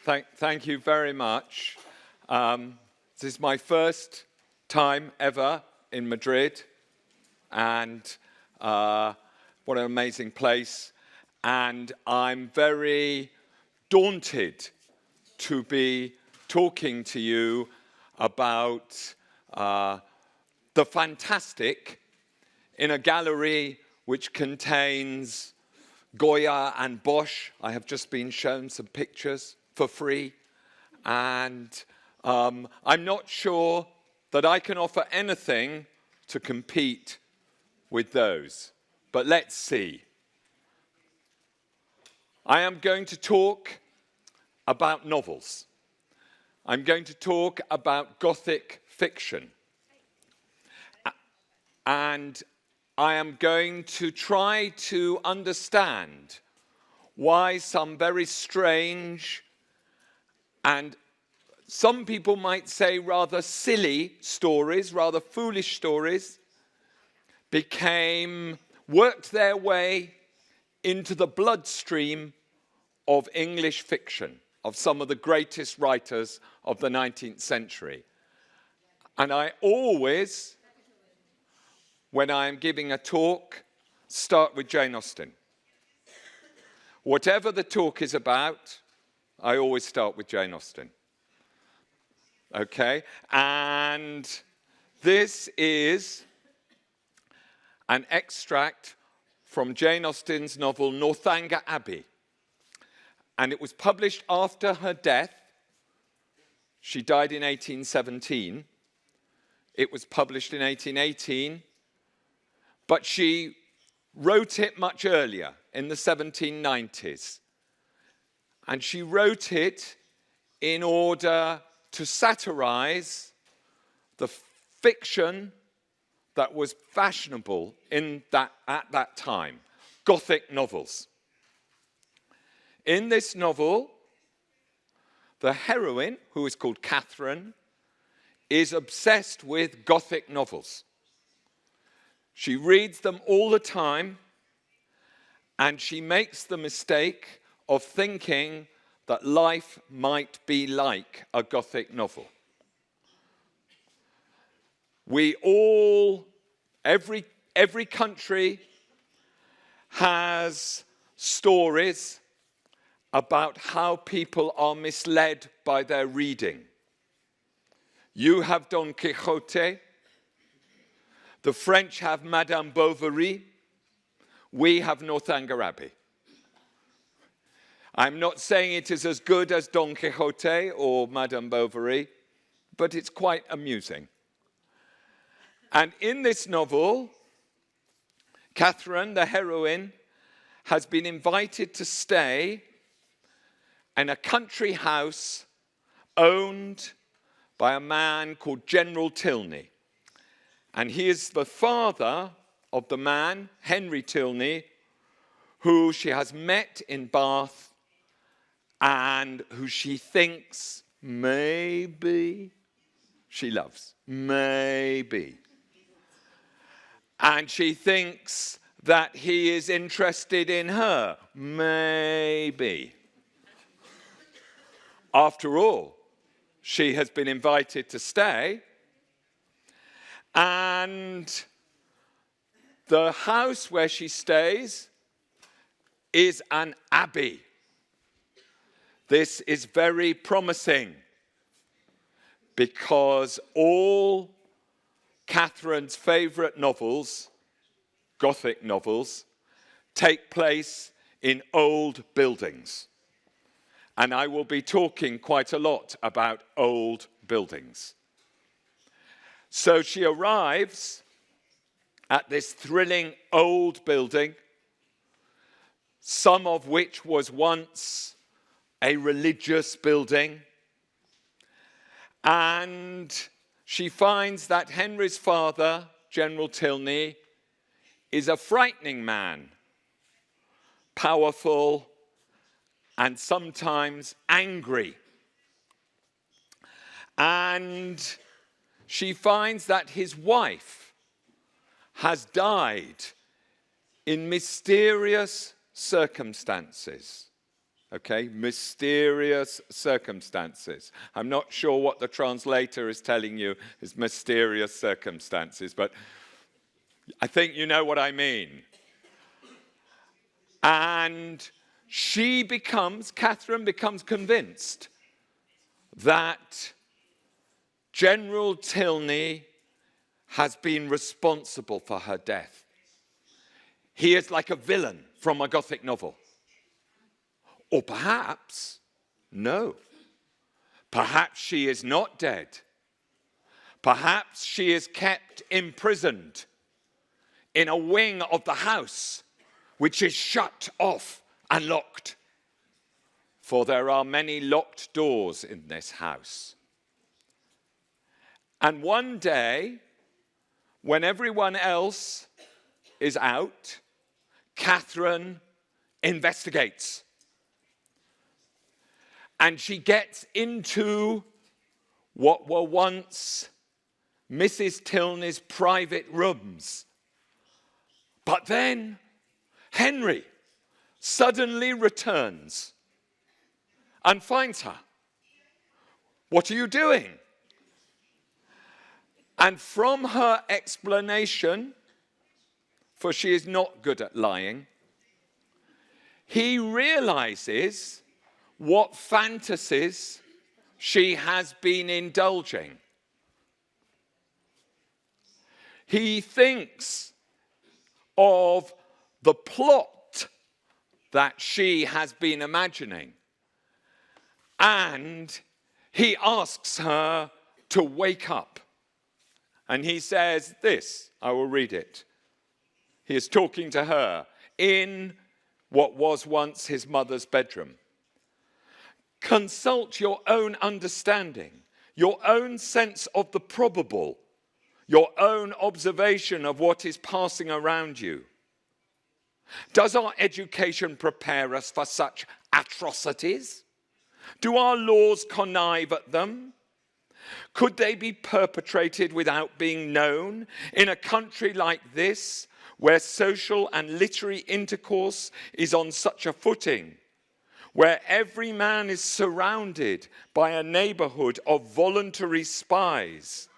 Thank you very much. This is my first time ever in Madrid, and what an amazing place. And I'm very daunted to be talking to you about the fantastic in a gallery which contains Goya and Bosch. I have just been shown some pictures for free, and I'm not sure that I can offer anything to compete with those, but let's see. I am going to talk about novels. I'm going to talk about Gothic fiction. And I am going to try to understand why some very strange and some people might say rather silly stories, rather foolish stories, worked their way into the bloodstream of English fiction, of some of the greatest writers of the 19th century. And I always, when I am giving a talk, start with Jane Austen. Whatever the talk is about, I always start with Jane Austen. Okay? And this is an extract from Jane Austen's novel Northanger Abbey. And it was published after her death. She died in 1817. It was published in 1818. But she wrote it much earlier, in the 1790s. And she wrote it in order to satirize the fiction that was fashionable at that time, Gothic novels. In this novel, the heroine, who is called Catherine, is obsessed with Gothic novels. She reads them all the time, and she makes the mistake of thinking that life might be like a Gothic novel. We all, every country has stories about how people are misled by their reading. You have Don Quixote. The French have Madame Bovary. We have Northanger Abbey. I'm not saying it is as good as Don Quixote or Madame Bovary, but it's quite amusing. And in this novel, Catherine, the heroine, has been invited to stay in a country house owned by a man called General Tilney. And he is the father of the man, Henry Tilney, who she has met in Bath and who she thinks maybe she loves. Maybe. And she thinks that he is interested in her. Maybe. After all, she has been invited to stay. And the house where she stays is an abbey. This is very promising because all Catherine's favorite novels, Gothic novels, take place in old buildings. And I will be talking quite a lot about old buildings. So she arrives at this thrilling old building, some of which was once a religious building. And she finds that Henry's father, General Tilney, is a frightening man, powerful, and sometimes angry. And she finds that his wife has died in mysterious circumstances. Okay, mysterious circumstances. I'm not sure what the translator is telling you is mysterious circumstances, but I think you know what I mean. And Catherine becomes convinced that General Tilney has been responsible for her death. He is like a villain from a Gothic novel. Or perhaps, no. Perhaps she is not dead. Perhaps she is kept imprisoned in a wing of the house, which is shut off and locked. For there are many locked doors in this house. And one day, when everyone else is out, Catherine investigates. And she gets into what were once Mrs. Tilney's private rooms. But then Henry suddenly returns and finds her. What are you doing? And from her explanation, for she is not good at lying, he realizes what fantasies she has been indulging. He thinks of the plot that she has been imagining, and he asks her to wake up. And he says this, I will read it. He is talking to her in what was once his mother's bedroom. Consult your own understanding, your own sense of the probable, your own observation of what is passing around you. Does our education prepare us for such atrocities? Do our laws connive at them? Could they be perpetrated without being known in a country like this, where social and literary intercourse is on such a footing, where every man is surrounded by a neighborhood of voluntary spies,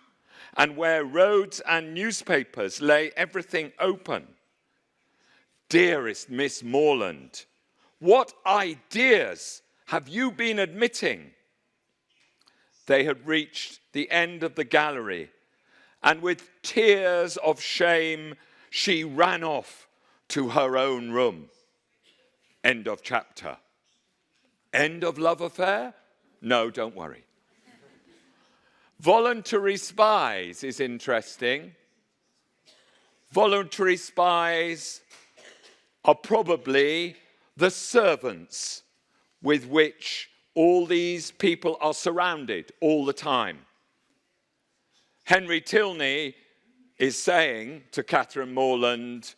and where roads and newspapers lay everything open? Dearest Miss Mullan, what ideas have you been admitting? They had reached the end of the gallery, and with tears of shame, she ran off to her own room. End of chapter. End of love affair? No, don't worry. Voluntary spies is interesting. Voluntary spies are probably the servants with which all these people are surrounded all the time. Henry Tilney is saying to Catherine Morland,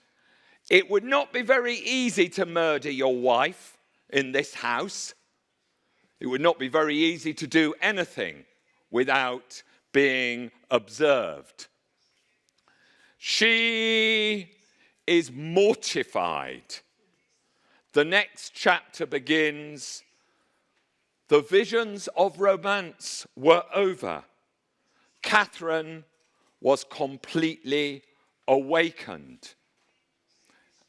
it would not be very easy to murder your wife in this house. It would not be very easy to do anything without being observed. She is mortified. The next chapter begins, the visions of romance were over. Catherine was completely awakened.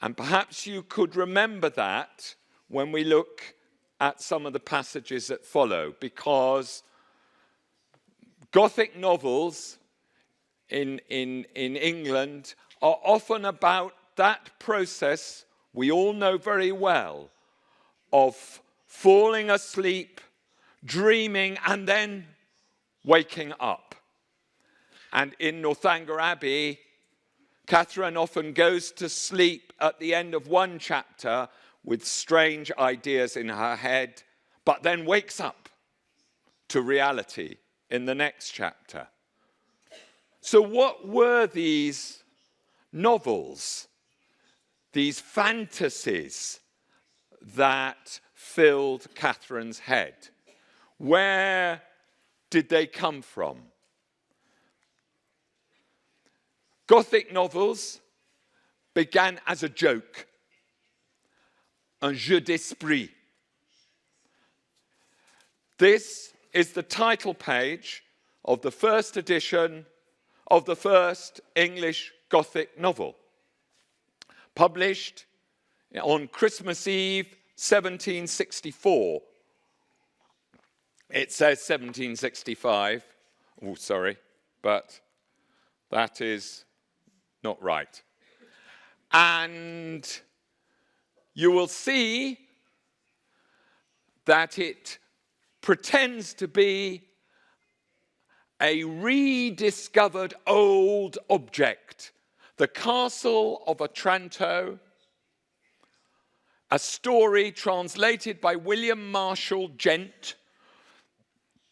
And perhaps you could remember that when we look at some of the passages that follow, because Gothic novels in England are often about that process we all know very well of falling asleep, dreaming, and then waking up. And in Northanger Abbey, Catherine often goes to sleep at the end of one chapter with strange ideas in her head, but then wakes up to reality in the next chapter. So what were these novels, these fantasies that filled Catherine's head? Where did they come from? Gothic novels began as a joke, un jeu d'esprit. This is the title page of the first edition of the first English Gothic novel, published on Christmas Eve, 1764. It says 1765. Oh, sorry, but that is not right. And you will see that it pretends to be a rediscovered old object, the castle of Otranto, a story translated by William Marshall Gent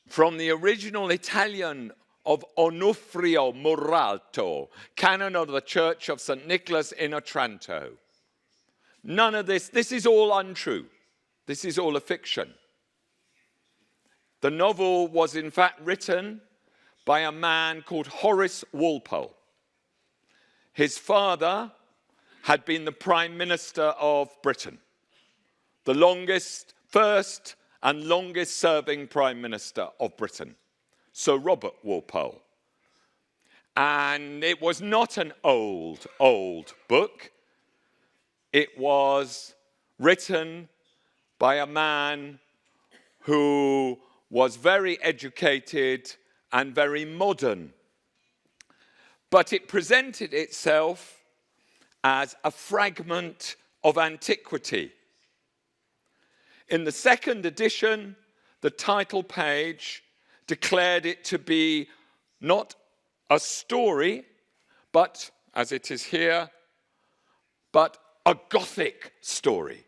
from the original Italian of Onufrio Muralto, canon of the Church of St. Nicholas in Otranto. None of this is all untrue. This is all a fiction. The novel was in fact written by a man called Horace Walpole. His father had been the Prime Minister of Britain, the first and longest serving Prime Minister of Britain, Sir Robert Walpole. And it was not an old book. It was written by a man who was very educated and very modern. But it presented itself as a fragment of antiquity. In the second edition, the title page declared it to be not a story, but, as it is here, but a Gothic story.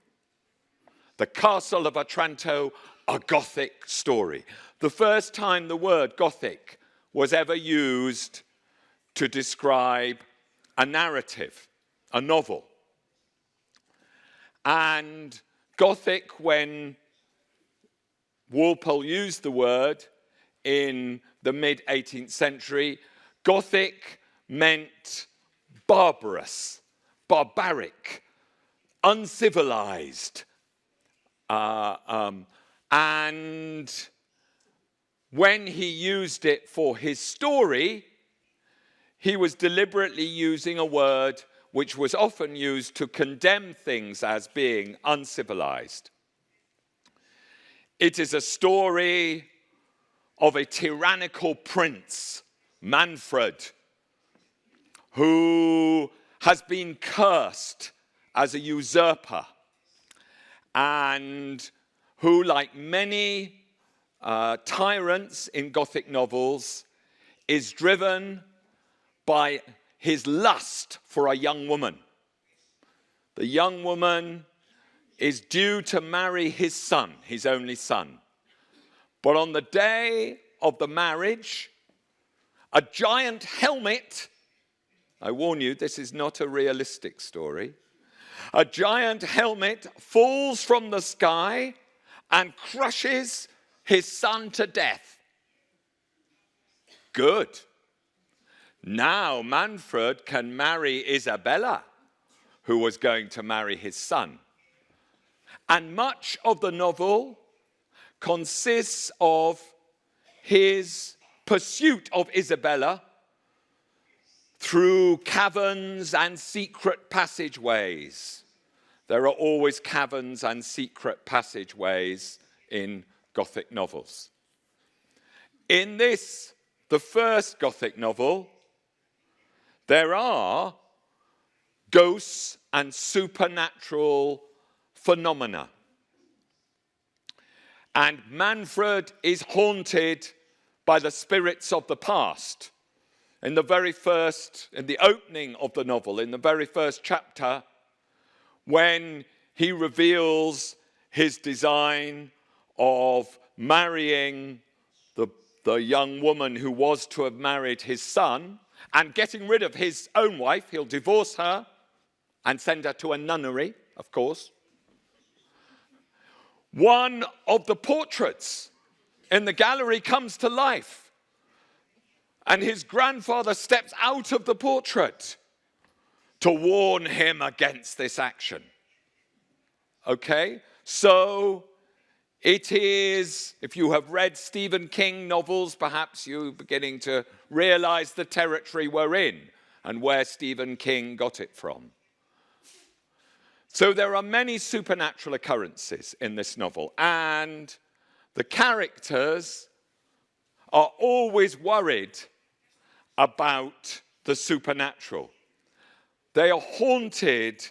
The Castle of Otranto, a Gothic story. The first time the word Gothic was ever used to describe a narrative, a novel. And Gothic, when Walpole used the word in the mid-18th century, Gothic meant barbarous, barbaric, uncivilized. And when he used it for his story, he was deliberately using a word which was often used to condemn things as being uncivilized. It is a story of a tyrannical prince, Manfred, who has been cursed as a usurper and who, like many tyrants in Gothic novels, is driven by his lust for a young woman. The young woman is due to marry his son, his only son. But on the day of the marriage, a giant helmet, I warn you, this is not a realistic story, a giant helmet falls from the sky and crushes his son to death. Good. Now Manfred can marry Isabella, who was going to marry his son. And much of the novel consists of his pursuit of Isabella through caverns and secret passageways. There are always caverns and secret passageways in Gothic novels. In this, the first Gothic novel, there are ghosts and supernatural phenomena. And Manfred is haunted by the spirits of the past. In the opening of the novel, in the very first chapter, when he reveals his design of marrying the young woman who was to have married his son and getting rid of his own wife, he'll divorce her and send her to a nunnery, of course. One of the portraits in the gallery comes to life, and his grandfather steps out of the portrait to warn him against this action. Okay? So It is, if you have read Stephen King novels, perhaps you're beginning to realize the territory we're in and where Stephen King got it from. So there are many supernatural occurrences in this novel, and the characters are always worried about the supernatural. They are haunted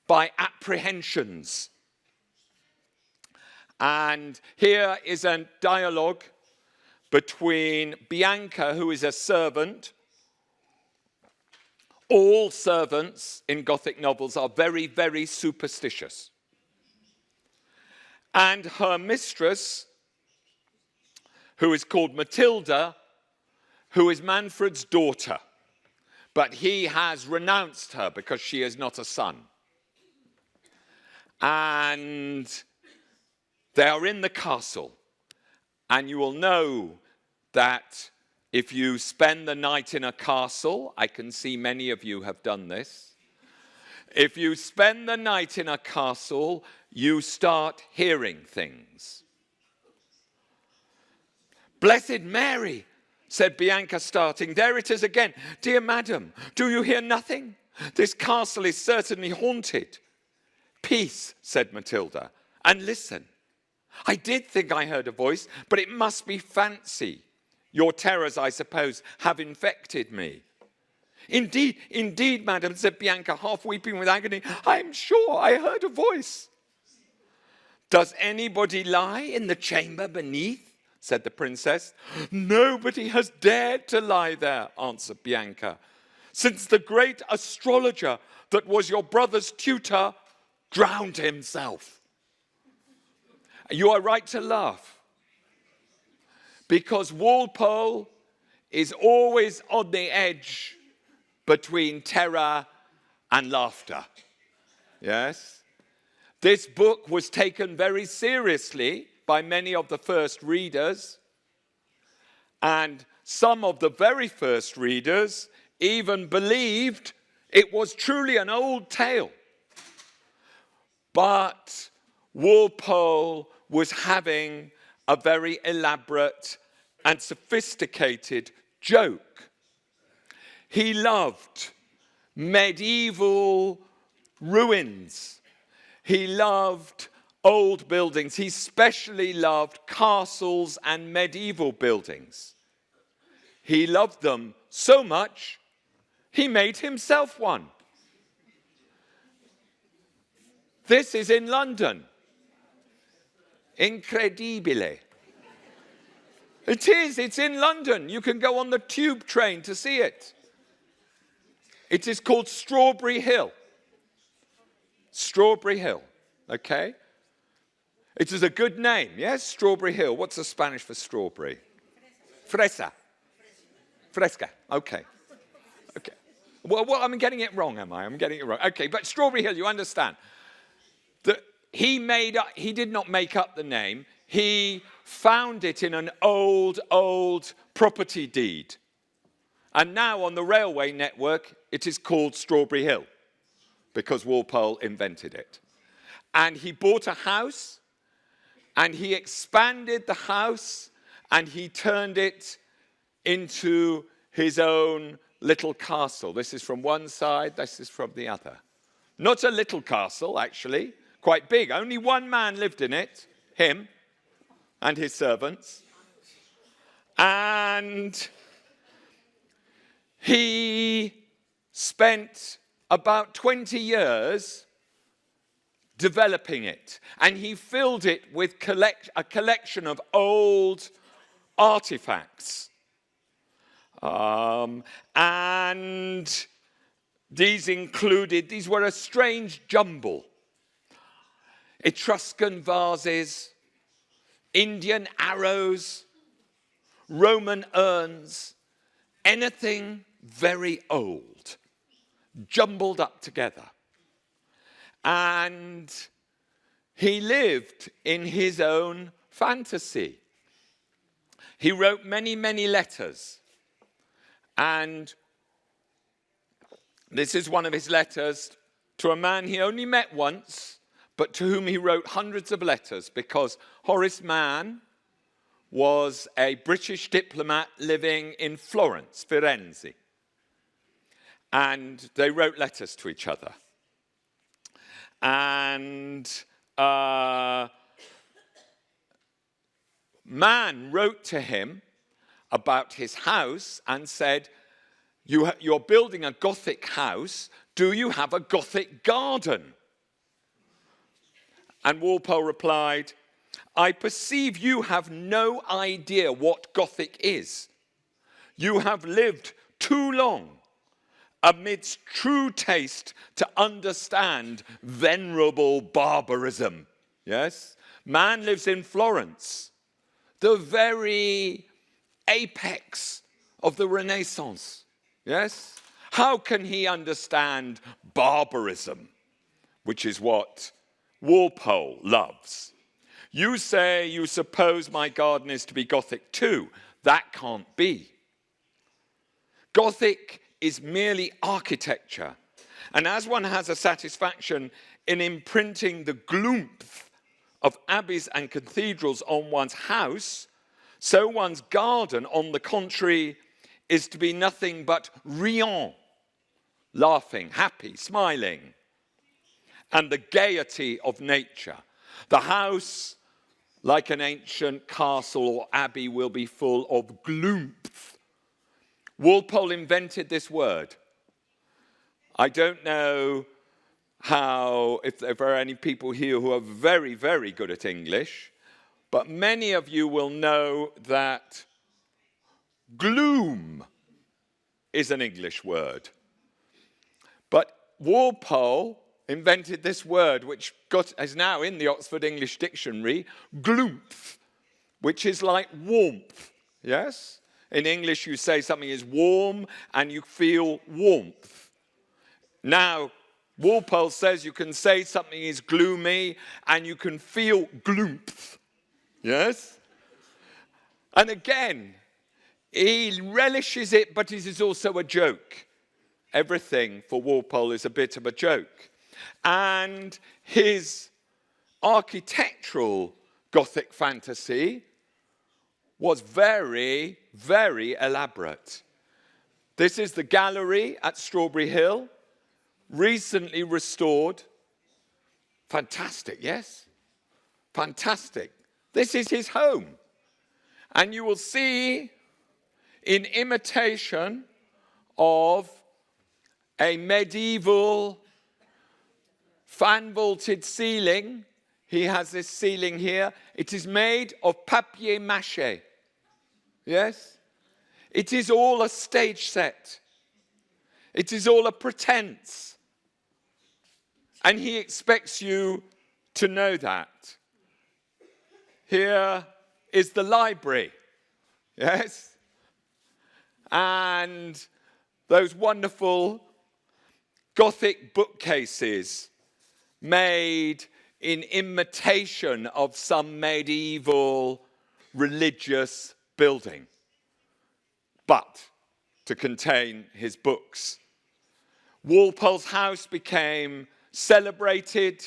by apprehensions. And here is a dialogue between Bianca, who is a servant. All servants in Gothic novels are very, very superstitious. And her mistress, who is called Matilda, who is Manfred's daughter. But he has renounced her because she is not a son. And they are in the castle. And you will know that if you spend the night in a castle, I can see many of you have done this. If you spend the night in a castle, you start hearing things. Blessed Mary, said Bianca, starting. There it is again. Dear madam, do you hear nothing? This castle is certainly haunted. Peace, said Matilda, and listen. I did think I heard a voice, but it must be fancy. Your terrors, I suppose, have infected me. Indeed, madam, said Bianca, half weeping with agony. I am sure I heard a voice. Does anybody lie in the chamber beneath? Said the princess. Nobody has dared to lie there, answered Bianca, since the great astrologer that was your brother's tutor drowned himself. You are right to laugh, because Walpole is always on the edge between terror and laughter. Yes? This book was taken very seriously by many of the first readers, and some of the very first readers even believed it was truly an old tale. But Walpole was having a very elaborate and sophisticated joke. He loved medieval ruins. He loved old buildings. He especially loved castles and medieval buildings. He loved them so much, he made himself one. This is in London. Incredibile. It is, it's in London. You can go on the tube train to see it. It is called Strawberry Hill. Strawberry Hill, okay? It is a good name, yes? Strawberry Hill. What's the Spanish for strawberry? Fresa. Fresca, okay. Okay. Well, I'm getting it wrong, am I? I'm getting it wrong. Okay, but Strawberry Hill, you understand. He did not make up the name. He found it in an old property deed. And now on the railway network, it is called Strawberry Hill because Walpole invented it. And he bought a house, and he expanded the house, and he turned it into his own little castle. This is from one side, this is from the other. Not a little castle, actually. Quite big. Only one man lived in it, him and his servants. And he spent about 20 years developing it. And he filled it with a collection of old artifacts. And these were a strange jumble. Etruscan vases, Indian arrows, Roman urns, anything very old, jumbled up together. And he lived in his own fantasy. He wrote many, many letters. And this is one of his letters to a man he only met once, but to whom he wrote hundreds of letters, because Horace Mann was a British diplomat living in Florence, Firenze. And they wrote letters to each other. And Mann wrote to him about his house and said, you're building a Gothic house. Do you have a Gothic garden? And Walpole replied, I perceive you have no idea what Gothic is. You have lived too long amidst true taste to understand venerable barbarism. Yes? Man lives in Florence, the very apex of the Renaissance. Yes? How can he understand barbarism, which is what Walpole loves? You say you suppose my garden is to be Gothic too. That can't be. Gothic is merely architecture. And as one has a satisfaction in imprinting the gloomph of abbeys and cathedrals on one's house, so one's garden, on the contrary, is to be nothing but riant, laughing, happy, smiling, and the gaiety of nature. The house, like an ancient castle or abbey, will be full of gloomph. Walpole invented this word. I don't know if there are any people here who are very, very good at English, but many of you will know that gloom is an English word. But Walpole invented this word, which is now in the Oxford English Dictionary, gloomf, which is like warmth, yes? In English, you say something is warm and you feel warmth. Now, Walpole says you can say something is gloomy and you can feel gloomth, yes? And again, he relishes it, but it is also a joke. Everything for Walpole is a bit of a joke. And his architectural Gothic fantasy was very, very elaborate. This is the gallery at Strawberry Hill, recently restored. Fantastic, yes? Fantastic. This is his home. And you will see, in imitation of a medieval fan-vaulted ceiling, he has this ceiling here. It is made of papier-mâché. Yes? It is all a stage set. It is all a pretense. And he expects you to know that. Here is the library. Yes? And those wonderful Gothic bookcases made in imitation of some medieval religious building, but to contain his books. Walpole's house became celebrated.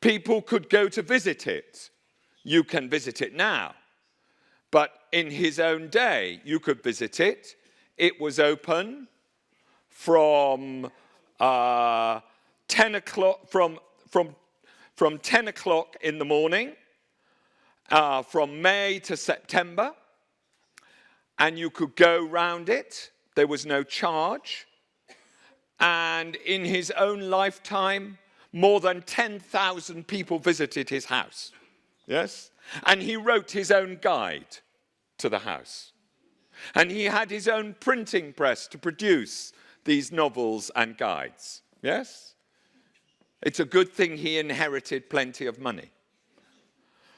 People could go to visit it. You can visit it now. But in his own day, you could visit it. It was open from 10 o'clock, from 10 o'clock in the morning, from May to September, and you could go round it. There was no charge. And in his own lifetime, more than 10,000 people visited his house. Yes? And he wrote his own guide to the house. And he had his own printing press to produce these novels and guides. Yes? It's a good thing he inherited plenty of money.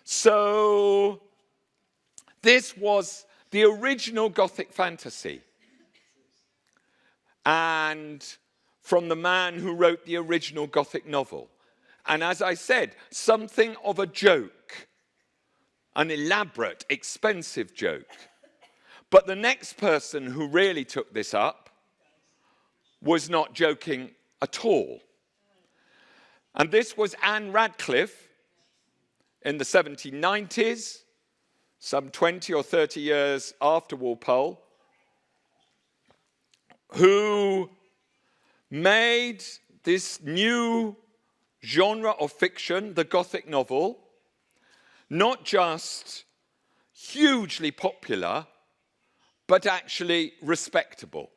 So this was the original Gothic fantasy. And from the man who wrote the original Gothic novel. And as I said, something of a joke, an elaborate, expensive joke. But the next person who really took this up was not joking at all. And this was Anne Radcliffe in the 1790s, some 20 or 30 years after Walpole, who made this new genre of fiction, the Gothic novel, not just hugely popular, but actually respectable.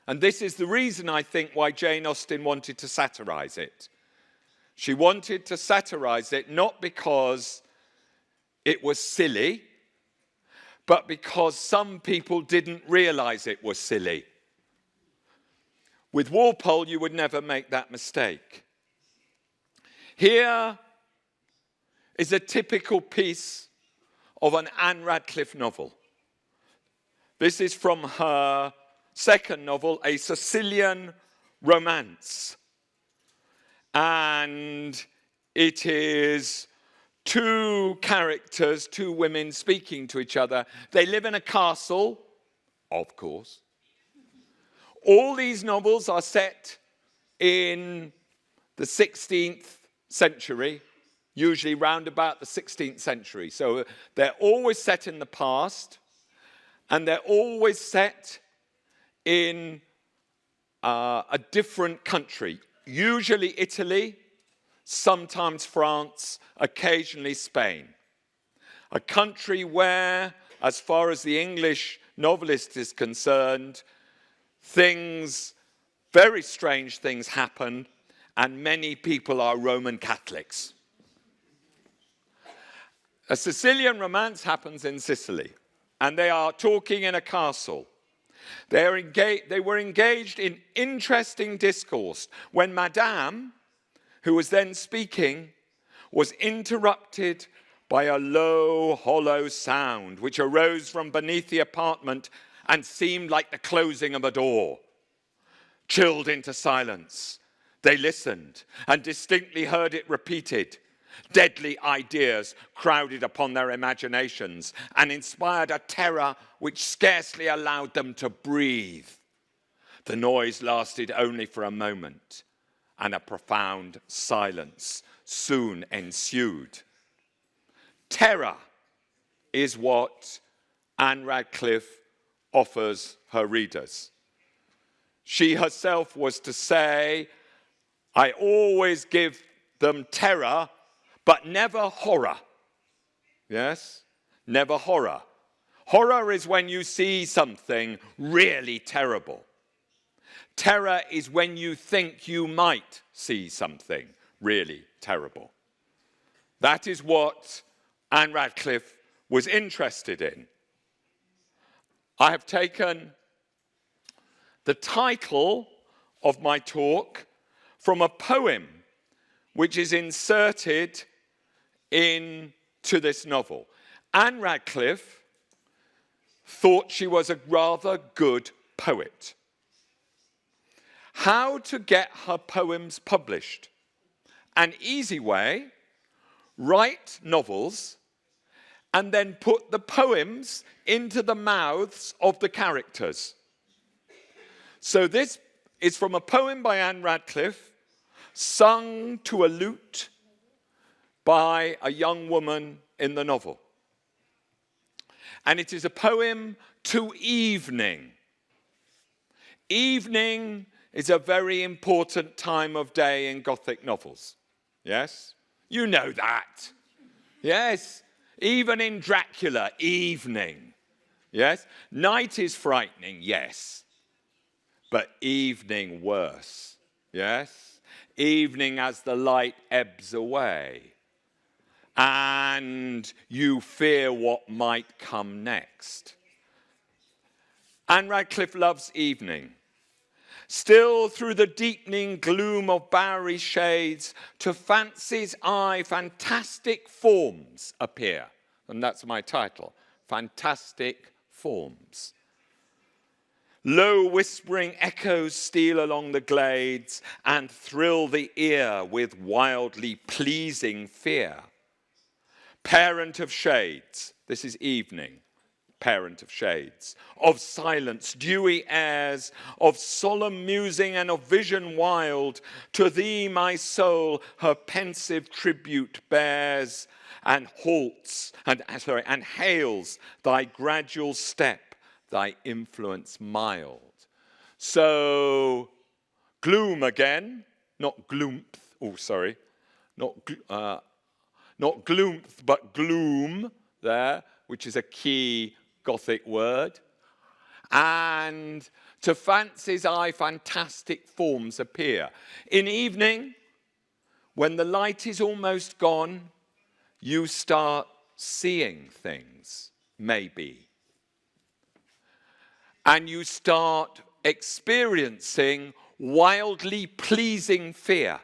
And this is the reason, I think, why Jane Austen wanted to satirize it. She wanted to satirize it not because it was silly, but because some people didn't realize it was silly. With Walpole, you would never make that mistake. Here is a typical piece of an Anne Radcliffe novel. This is from her second novel, A Sicilian Romance. And it is two characters, two women speaking to each other. They live in a castle, of course. All these novels are set in the 16th century, usually round about the 16th century. So they're always set in the past, and they're always set in a different country, usually Italy, sometimes France, occasionally Spain. A country where, as far as the English novelist is concerned, very strange things happen, and many people are Roman Catholics. A Sicilian Romance happens in Sicily, and they are talking in a castle. They were engaged in interesting discourse when Madame, who was then speaking, was interrupted by a low, hollow sound which arose from beneath the apartment and seemed like the closing of a door. Chilled into silence, they listened and distinctly heard it repeated. Deadly ideas crowded upon their imaginations and inspired a terror which scarcely allowed them to breathe. The noise lasted only for a moment, and a profound silence soon ensued. Terror is what Anne Radcliffe offers her readers. She herself was to say, I always give them terror, but never horror. Yes? Never horror. Horror is when you see something really terrible. Terror is when you think you might see something really terrible. That is what Anne Radcliffe was interested in. I have taken the title of my talk from a poem which is inserted into this novel. Anne Radcliffe thought she was a rather good poet. How to get her poems published? An easy way: write novels and then put the poems into the mouths of the characters. So this is from a poem by Anne Radcliffe, sung to a lute by a young woman in the novel. And it is a poem to evening. Evening is a very important time of day in Gothic novels. Yes? You know that. Yes? Even in Dracula, evening. Yes? Night is frightening, yes. But evening worse. Yes? Evening as the light ebbs away. And you fear what might come next. Anne Radcliffe loves evening. Still through the deepening gloom of bowery shades, to fancy's eye fantastic forms appear. And that's my title, Fantastic Forms. Low whispering echoes steal along the glades and thrill the ear with wildly pleasing fear. Parent of shades, this is evening. parent of shades, of silence, dewy airs, of solemn musing and of vision wild. To thee, my soul, her pensive tribute bears, and halts, and hails thy gradual step, thy influence mild. So, gloom again, not gloomth, not gloomth, but gloom there, which is a key Gothic word. And to fancy's eye, fantastic forms appear. In evening, when the light is almost gone, you start seeing things, maybe. And you start experiencing wildly pleasing fear.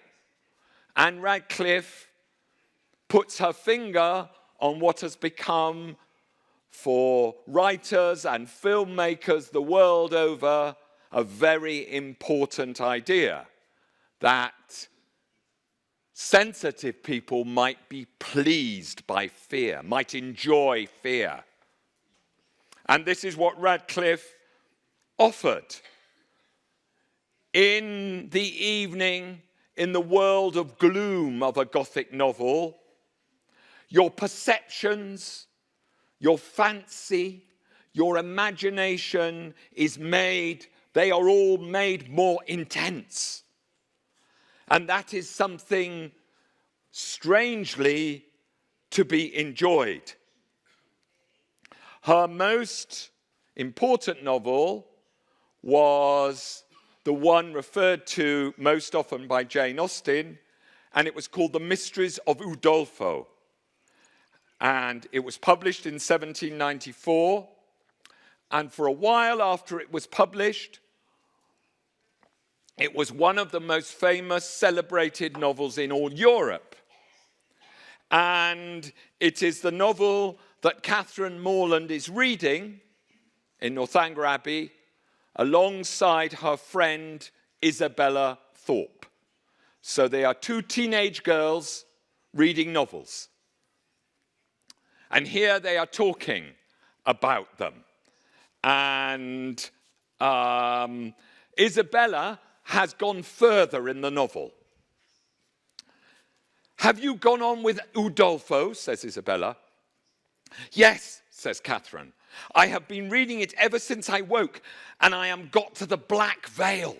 Anne Radcliffe puts her finger on what has become, for writers and filmmakers the world over, a very important idea, that sensitive people might be pleased by fear, might enjoy fear. And this is what Radcliffe offered. In the evening, in the world of gloom of a Gothic novel, your perceptions, your fancy, your imagination they are all made more intense. And that is something strangely to be enjoyed. Her most important novel was the one referred to most often by Jane Austen, and it was called The Mysteries of Udolpho. And it was published in 1794, and for a while after it was published, it was one of the most famous, celebrated novels in all Europe. And it is the novel that Catherine Morland is reading in Northanger Abbey alongside her friend Isabella Thorpe. So they are two teenage girls reading novels. And here they are talking about them. And Isabella has gone further in the novel. Have you gone on with Udolpho, says Isabella. Yes, says Catherine. I have been reading it ever since I woke, and I am got to the Black Veil.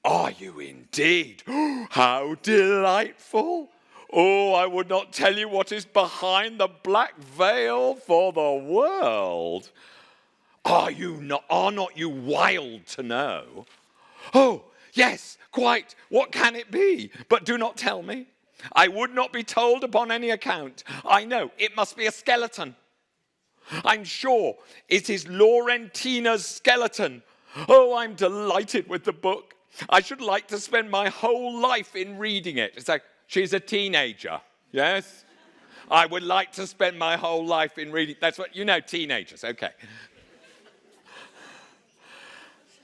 Are you indeed? How delightful. Oh, I would not tell you what is behind the Black Veil for the world. Are not you wild to know? Oh, yes, quite. What can it be? But do not tell me. I would not be told upon any account. I know, it must be a skeleton. I'm sure it is Laurentina's skeleton. Oh, I'm delighted with the book. I should like to spend my whole life in reading it. It's like, she's a teenager, yes? I would like to spend my whole life in reading. That's what, teenagers, okay.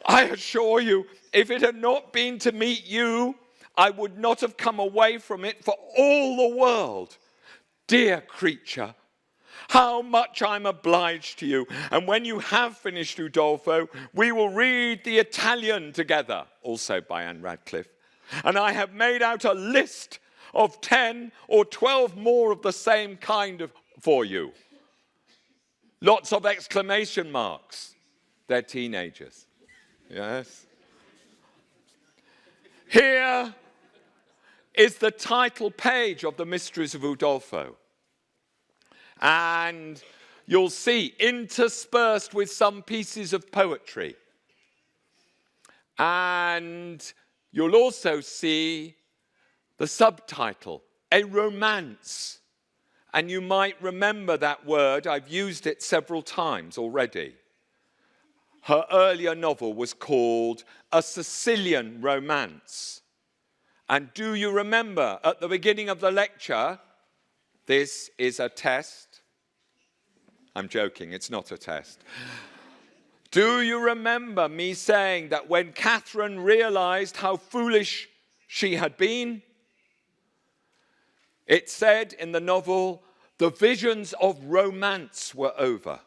I assure you, if it had not been to meet you, I would not have come away from it for all the world. Dear creature, how much I'm obliged to you. And when you have finished Udolpho, we will read The Italian together, also by Anne Radcliffe. And I have made out a list of 10 or 12 more of the same kind for you. Lots of exclamation marks. They're teenagers. Yes. Here is the title page of The Mysteries of Udolpho. And you'll see interspersed with some pieces of poetry. And you'll also see the subtitle, a romance. And you might remember that word. I've used it several times already. Her earlier novel was called A Sicilian Romance. And do you remember at the beginning of the lecture, this is a test? I'm joking, it's not a test. Do you remember me saying that when Catherine realized how foolish she had been, it said in the novel, the visions of romance were over.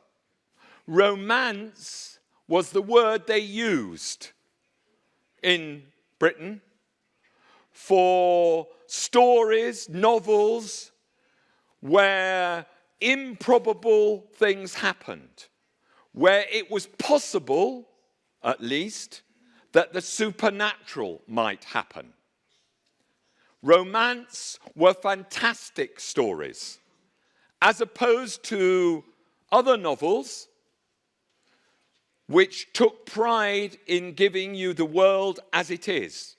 romance was the word they used in Britain for stories, novels, where improbable things happened, where it was possible, at least, that the supernatural might happen. Romance were fantastic stories, as opposed to other novels which took pride in giving you the world as it is.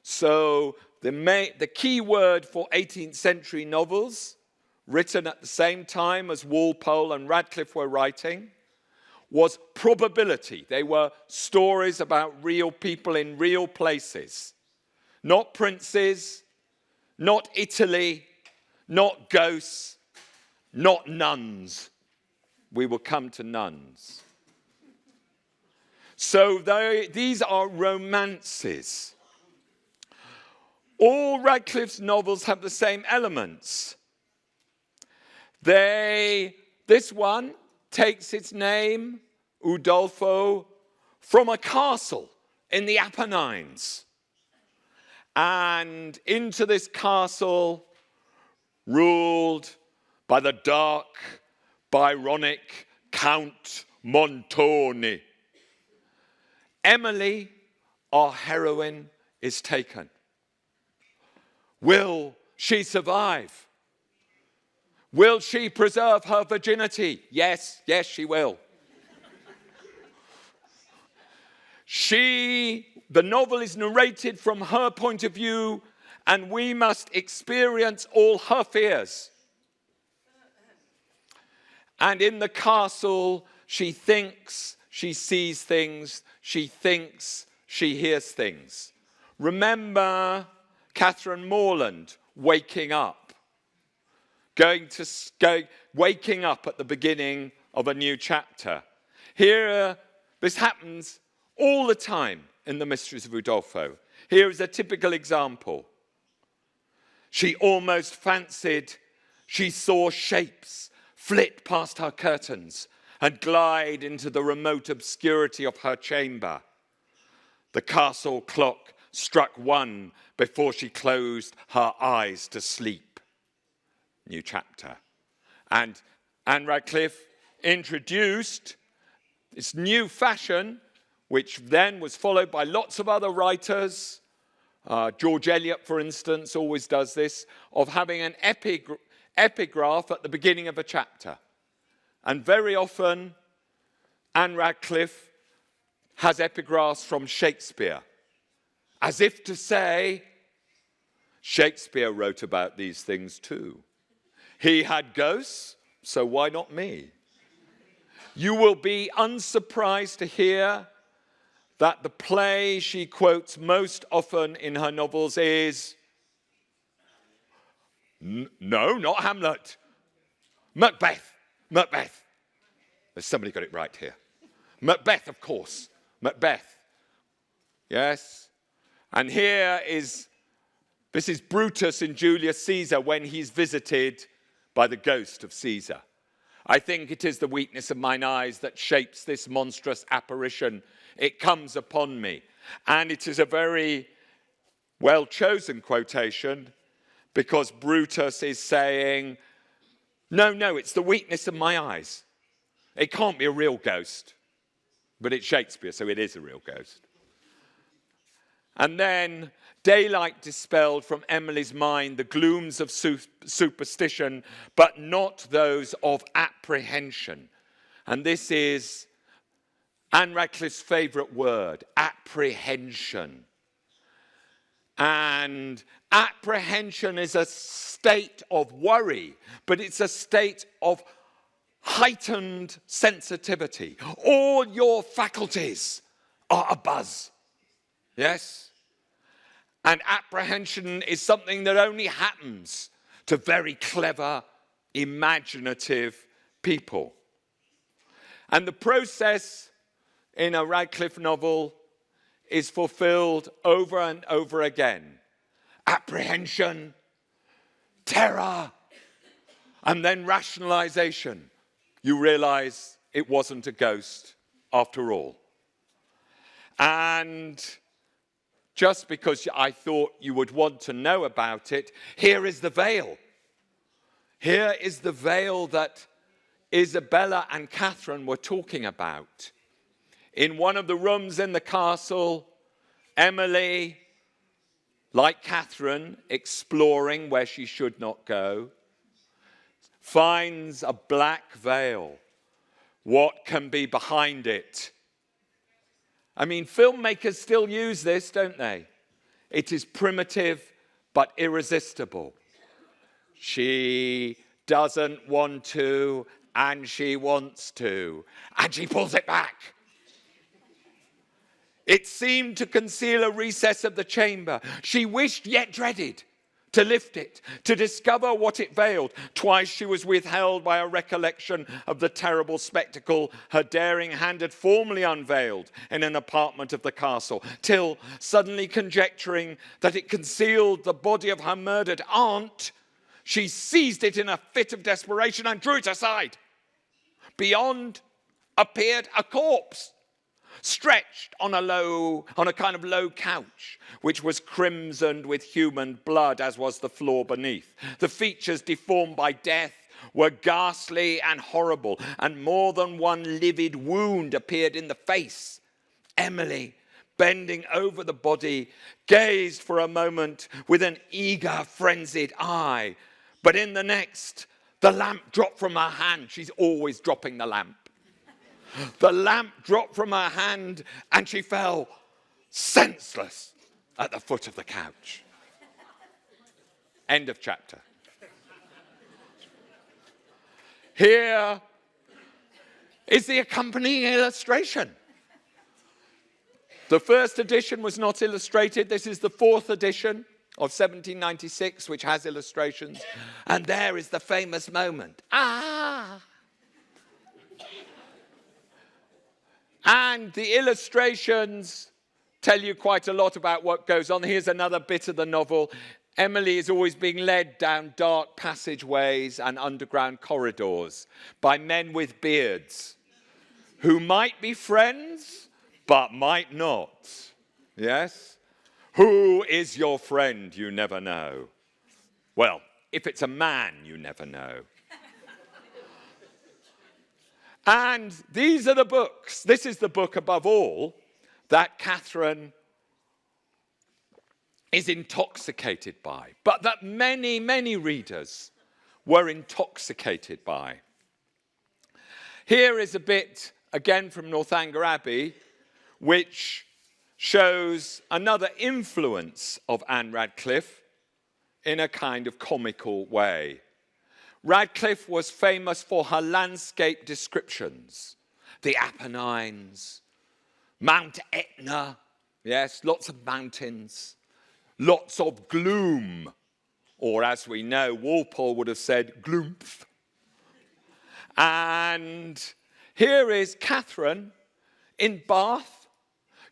So the key word for 18th century novels, written at the same time as Walpole and Radcliffe were writing, was probability. They were stories about real people in real places. Not princes, not Italy, not ghosts, not nuns. We will come to nuns. So these are romances. All Radcliffe's novels have the same elements. This one takes its name, Udolpho, from a castle in the Apennines. And into this castle, ruled by the dark, Byronic Count Montoni. Emily, our heroine, is taken. Will she survive? Will she preserve her virginity? Yes, she will. The novel is narrated from her point of view, and we must experience all her fears. And in the castle, she thinks she sees things, she thinks she hears things. Remember Catherine Morland waking up, waking up at the beginning of a new chapter. Here, this happens all the time in the Mysteries of Udolpho. Here is a typical example. She almost fancied she saw shapes flit past her curtains and glide into the remote obscurity of her chamber. The castle clock struck 1 before she closed her eyes to sleep. New chapter. And Anne Radcliffe introduced this new fashion, which then was followed by lots of other writers. George Eliot, for instance, always does this, of having an epigraph at the beginning of a chapter. And very often, Anne Radcliffe has epigraphs from Shakespeare, as if to say, Shakespeare wrote about these things too. He had ghosts, so why not me? You will be unsurprised to hear that the play she quotes most often in her novels is, no, not Hamlet, Macbeth. There's somebody got it right here. Macbeth, of course, Macbeth. Yes. And this is Brutus in Julius Caesar when he's visited by the ghost of Caesar. I think it is the weakness of mine eyes that shapes this monstrous apparition. It comes upon me. And it is a very well-chosen quotation because Brutus is saying, no, it's the weakness of my eyes. It can't be a real ghost. But it's Shakespeare, so it is a real ghost. And then daylight dispelled from Emily's mind the glooms of superstition, but not those of apprehension. And this is Anne Radcliffe's favourite word, apprehension. And apprehension is a state of worry, but it's a state of heightened sensitivity. All your faculties are abuzz. Yes? And apprehension is something that only happens to very clever, imaginative people. And the process in a Radcliffe novel is fulfilled over and over again. Apprehension, terror, and then rationalization. You realize it wasn't a ghost after all. And just because I thought you would want to know about it, here is the veil. Here is the veil that Isabella and Catherine were talking about. In one of the rooms in the castle, Emily, like Catherine, exploring where she should not go, finds a black veil. What can be behind it? I mean, filmmakers still use this, don't they? It is primitive but irresistible. She doesn't want to, and she wants to, and she pulls it back. It seemed to conceal a recess of the chamber. She wished, yet dreaded, to lift it, to discover what it veiled. Twice she was withheld by a recollection of the terrible spectacle her daring hand had formerly unveiled in an apartment of the castle, till, suddenly conjecturing that it concealed the body of her murdered aunt, she seized it in a fit of desperation and drew it aside. Beyond appeared a corpse, stretched on a kind of low couch, which was crimsoned with human blood, as was the floor beneath. The features, deformed by death, were ghastly and horrible, and more than one livid wound appeared in the face. Emily, bending over the body, gazed for a moment with an eager, frenzied eye. But in the next, the lamp dropped from her hand. She's always dropping the lamp. The lamp dropped from her hand and she fell senseless at the foot of the couch. End of chapter. Here is the accompanying illustration. The first edition was not illustrated. This is the fourth edition of 1796, which has illustrations. And there is the famous moment. Ah! And the illustrations tell you quite a lot about what goes on. Here's another bit of the novel. Emily is always being led down dark passageways and underground corridors by men with beards who might be friends but might not. Yes? Who is your friend? You never know. Well, if it's a man, you never know. And these are the books. This is the book above all that Catherine is intoxicated by, but that many, many readers were intoxicated by. Here is a bit, again from Northanger Abbey, which shows another influence of Anne Radcliffe in a kind of comical way. Radcliffe was famous for her landscape descriptions. The Apennines, Mount Etna, yes, lots of mountains, lots of gloom, or as we know, Walpole would have said, gloomph. And here is Catherine in Bath,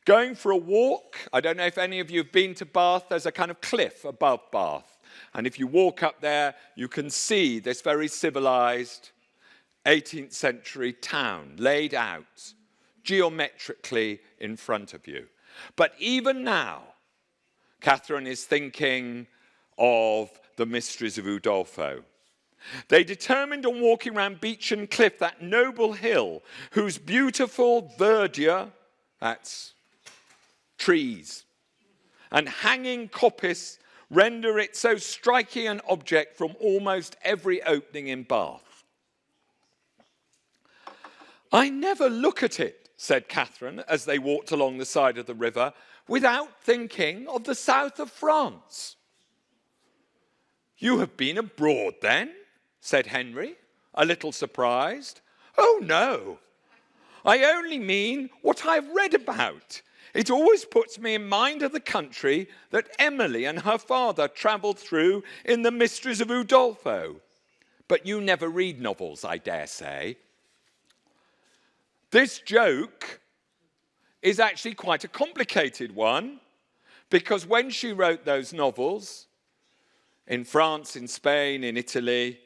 going for a walk. I don't know if any of you have been to Bath. There's a kind of cliff above Bath. And if you walk up there, you can see this very civilized 18th century town laid out geometrically in front of you. But even now, Catherine is thinking of the mysteries of Udolpho. They determined on walking around Beechin Cliff, that noble hill, whose beautiful verdure, that's trees, and hanging coppice render it so striking an object from almost every opening in Bath. I never look at it, said Catherine, as they walked along the side of the river, without thinking of the south of France. You have been abroad then? Said Henry, a little surprised. Oh, no. I only mean what I've read about. It always puts me in mind of the country that Emily and her father travelled through in the Mysteries of Udolpho. But you never read novels, I dare say. This joke is actually quite a complicated one, because when she wrote those novels, in France, in Spain, in Italy,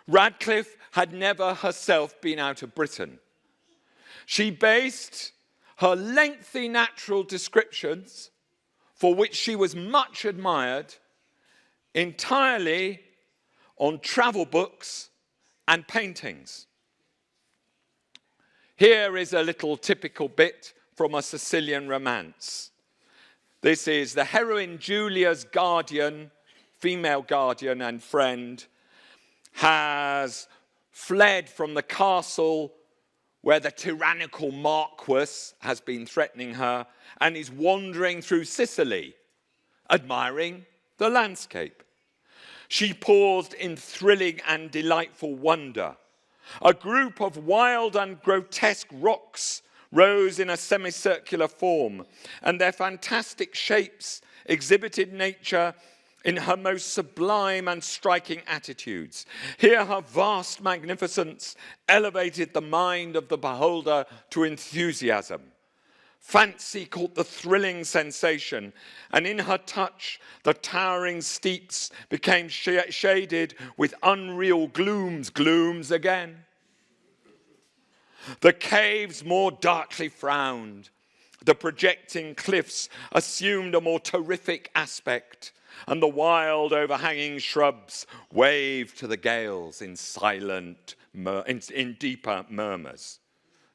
Radcliffe had never herself been out of Britain. She based her lengthy natural descriptions, for which she was much admired, entirely on travel books and paintings. Here is a little typical bit from a Sicilian romance. This is the heroine Julia's guardian, female guardian and friend, has fled from the castle where the tyrannical Marquis has been threatening her, and is wandering through Sicily, admiring the landscape. She paused in thrilling and delightful wonder. A group of wild and grotesque rocks rose in a semicircular form, and their fantastic shapes exhibited nature in her most sublime and striking attitudes. Here her vast magnificence elevated the mind of the beholder to enthusiasm. Fancy caught the thrilling sensation, and in her touch the towering steeps became shaded with unreal glooms again. The caves more darkly frowned. The projecting cliffs assumed a more terrific aspect, and the wild overhanging shrubs waved to the gales in in deeper murmurs.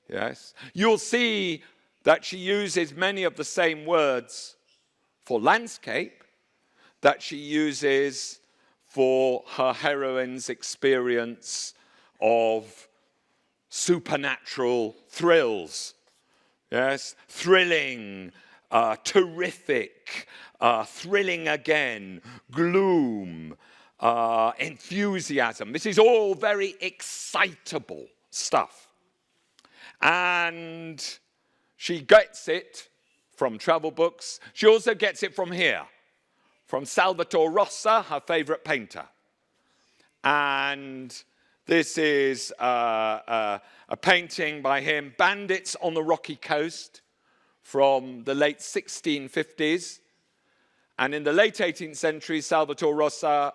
Yes, you'll see that she uses many of the same words for landscape that she uses for her heroine's experience of supernatural thrills. Yes, thrilling, terrific, thrilling again, gloom, enthusiasm. This is all very excitable stuff. And she gets it from travel books. She also gets it from here, from Salvatore Rosa, her favorite painter. And this is a painting by him, Bandits on the Rocky Coast, from the late 1650s. And in the late 18th century, Salvatore Rosa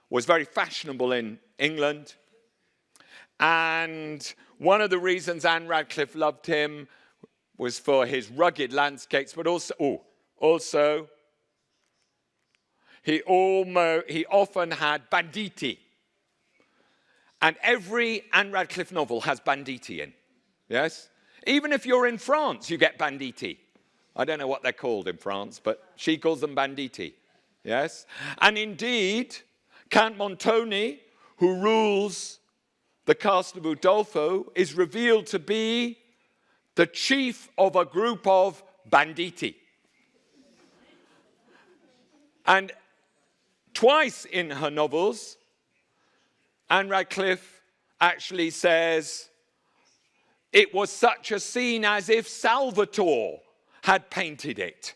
was very fashionable in England. And one of the reasons Anne Radcliffe loved him was for his rugged landscapes, but also he often had banditti. And every Anne Radcliffe novel has banditti in, yes? Even if you're in France, you get banditti. I don't know what they're called in France, but she calls them banditti, yes? And indeed, Count Montoni, who rules the castle of Udolpho, is revealed to be the chief of a group of banditti. And twice in her novels, Anne Radcliffe actually says it was such a scene as if Salvatore had painted it.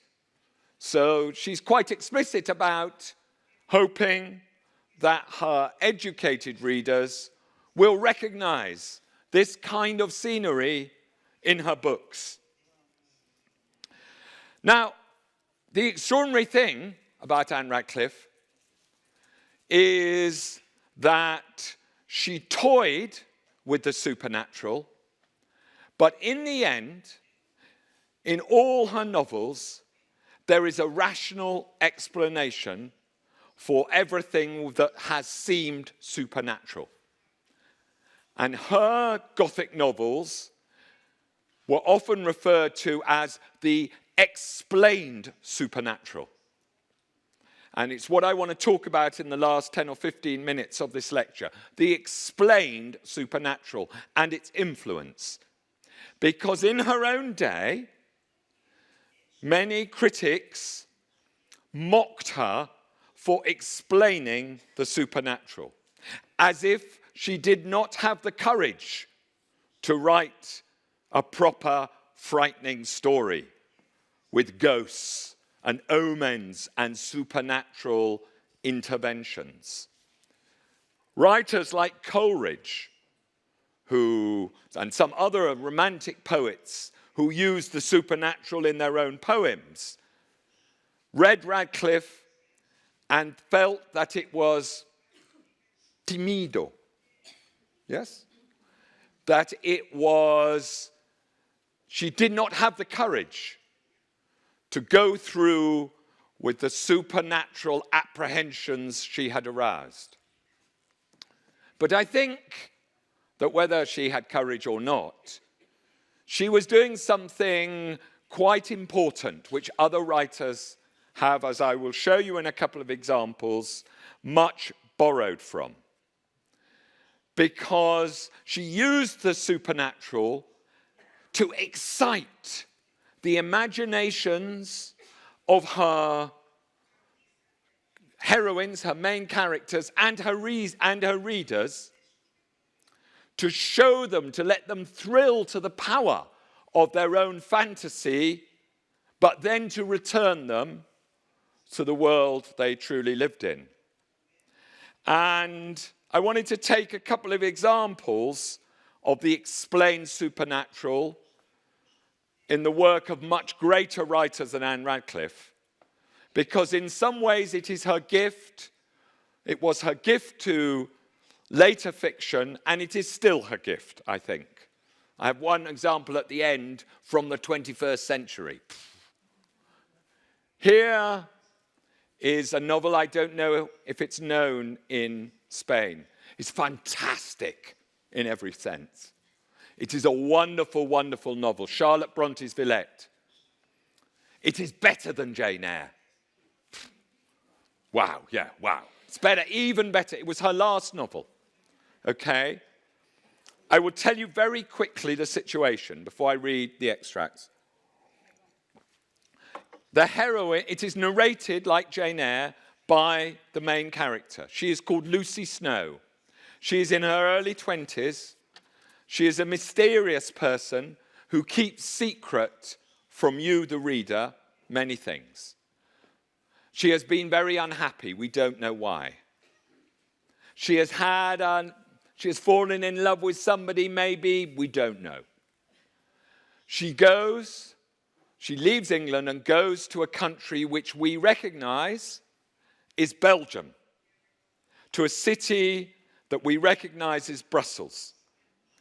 So she's quite explicit about hoping that her educated readers will recognize this kind of scenery in her books. Now, the extraordinary thing about Anne Radcliffe is that she toyed with the supernatural, but in the end, in all her novels, there is a rational explanation for everything that has seemed supernatural. And her Gothic novels were often referred to as the explained supernatural. And it's what I want to talk about in the last 10 or 15 minutes of this lecture. The explained supernatural and its influence. Because in her own day, many critics mocked her for explaining the supernatural, as if she did not have the courage to write a proper, frightening story with ghosts and omens and supernatural interventions. Writers like Coleridge, and some other romantic poets who used the supernatural in their own poems, read Radcliffe and felt that it was timido, yes? That it was she did not have the courage to go through with the supernatural apprehensions she had aroused. But I think that whether she had courage or not, she was doing something quite important, which other writers have, as I will show you in a couple of examples, much borrowed from. Because she used the supernatural to excite the imaginations of her heroines, her main characters, and her readers, to show them, to let them thrill to the power of their own fantasy, but then to return them to the world they truly lived in. And I wanted to take a couple of examples of the explained supernatural in the work of much greater writers than Anne Radcliffe, because in some ways it is her gift. It was her gift to later fiction, and it is still her gift, I think. I have one example at the end from the 21st century. Here is a novel, I don't know if it's known in Spain. It's fantastic in every sense. It is a wonderful, wonderful novel, Charlotte Bronte's Villette. It is better than Jane Eyre. Wow, yeah, wow. It's better, even better. It was her last novel, okay? I will tell you very quickly the situation before I read the extracts. The heroine, it is narrated, like Jane Eyre, by the main character. She is called Lucy Snow. She is in her early 20s. She is a mysterious person who keeps secret from you, the reader, many things. She has been very unhappy. We don't know why. She has fallen in love with somebody, maybe. We don't know. She leaves England and goes to a country which we recognize is Belgium, to a city that we recognize as Brussels.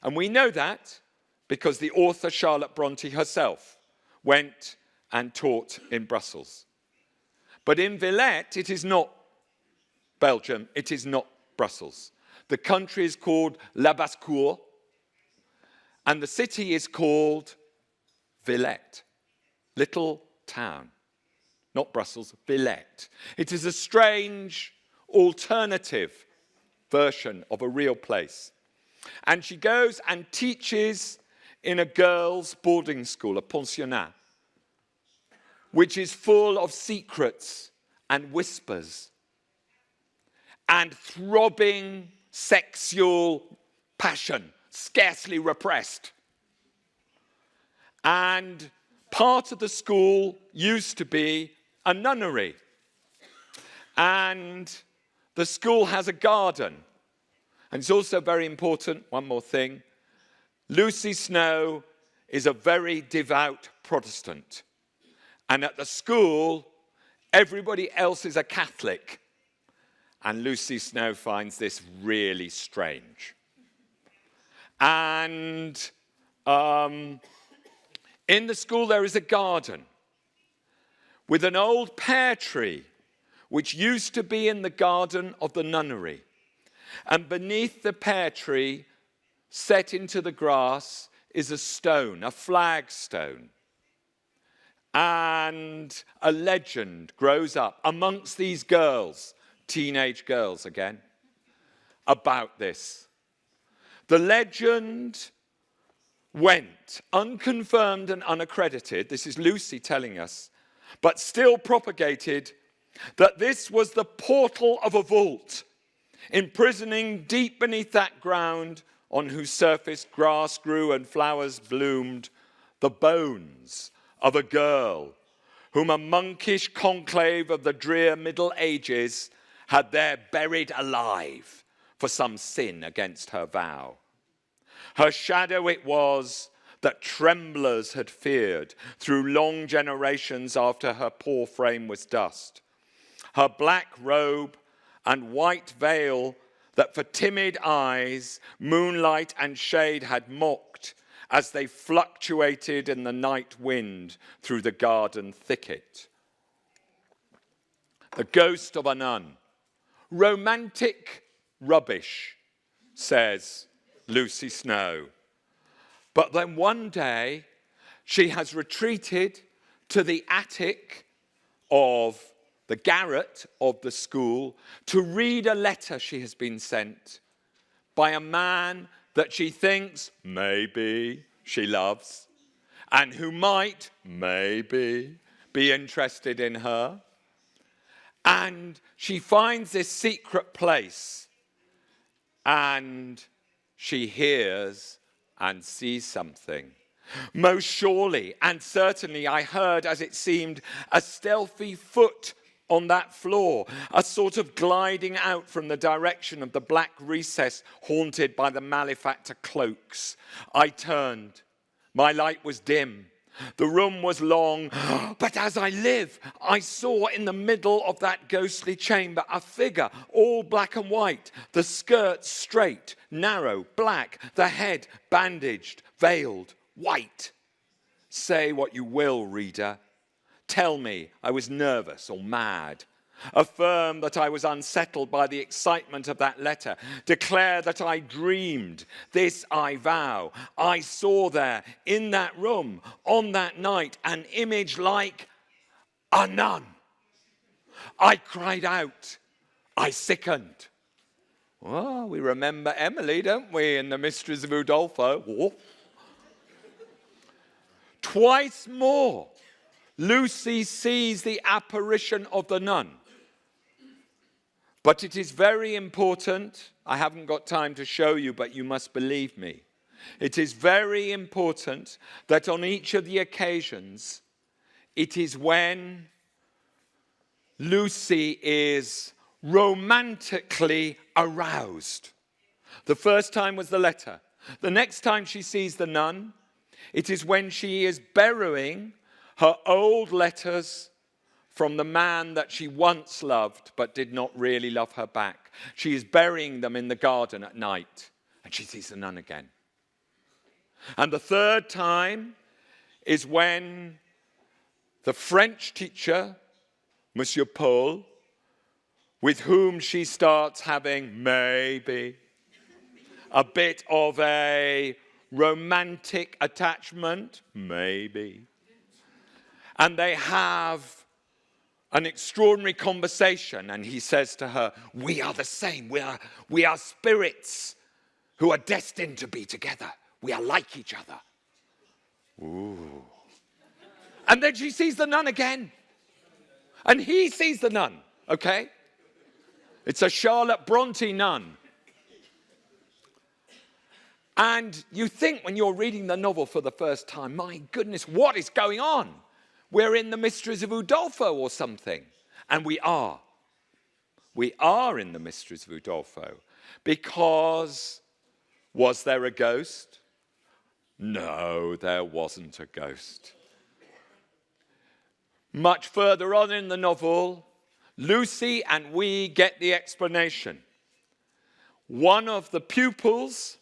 And we know that because the author Charlotte Bronte herself went and taught in Brussels. But in Villette, it is not Belgium, it is not Brussels. The country is called La Basse-Cour, and the city is called Villette, little town. Not Brussels, Villette. It is a strange alternative version of a real place. And she goes and teaches in a girls' boarding school, a pensionnat, which is full of secrets and whispers and throbbing sexual passion, scarcely repressed. And part of the school used to be a nunnery. And the school has a garden. And it's also very important, one more thing, Lucy Snow is a very devout Protestant. And at the school, everybody else is a Catholic. And Lucy Snow finds this really strange. And in the school there is a garden with an old pear tree, which used to be in the garden of the nunnery. And beneath the pear tree, set into the grass, is a stone, a flagstone. And a legend grows up amongst these girls, teenage girls again, about this. The legend went, unconfirmed and unaccredited, this is Lucy telling us, but still propagated, that this was the portal of a vault, imprisoning deep beneath that ground on whose surface grass grew and flowers bloomed, the bones of a girl whom a monkish conclave of the drear Middle Ages had there buried alive for some sin against her vow. Her shadow it was that tremblers had feared through long generations after her poor frame was dust. Her black robe and white veil that for timid eyes moonlight and shade had mocked as they fluctuated in the night wind through the garden thicket. The ghost of a nun. Romantic rubbish, says Lucy Snow. But then one day, she has retreated to the attic of the garret of the school to read a letter she has been sent by a man that she thinks maybe she loves and who might maybe be interested in her. And she finds this secret place and she hears and sees something. Most surely and certainly I heard, as it seemed, a stealthy foot on that floor, a sort of gliding out from the direction of the black recess haunted by the malefactor cloaks. I turned. My light was dim. The room was long, but as I live, I saw in the middle of that ghostly chamber a figure, all black and white, the skirts straight, narrow, black, the head bandaged, veiled, white. Say what you will, reader. Tell me I was nervous or mad. Affirm that I was unsettled by the excitement of that letter. Declare that I dreamed. This I vow. I saw there, in that room, on that night, an image like a nun. I cried out. I sickened. Well, we remember Emily, don't we, in The Mysteries of Udolpho? Whoa. Twice more, Lucy sees the apparition of the nun. But it is very important, I haven't got time to show you, but you must believe me. It is very important that on each of the occasions, it is when Lucy is romantically aroused. The first time was the letter. The next time she sees the nun, it is when she is burying her old letters from the man that she once loved but did not really love her back. She is burying them in the garden at night, and she sees the nun again. And the third time is when the French teacher, Monsieur Paul, with whom she starts having maybe a bit of a romantic attachment, maybe. And they have an extraordinary conversation, and he says to her, we are the same. We are spirits who are destined to be together. We are like each other. Ooh. And then she sees the nun again. And he sees the nun, okay? It's a Charlotte Bronte nun. And you think when you're reading the novel for the first time, my goodness, what is going on? We're in the Mysteries of Udolpho or something. And we are. We are in the Mysteries of Udolpho. Because was there a ghost? No, there wasn't a ghost. Much further on in the novel, Lucy and we get the explanation. One of the pupils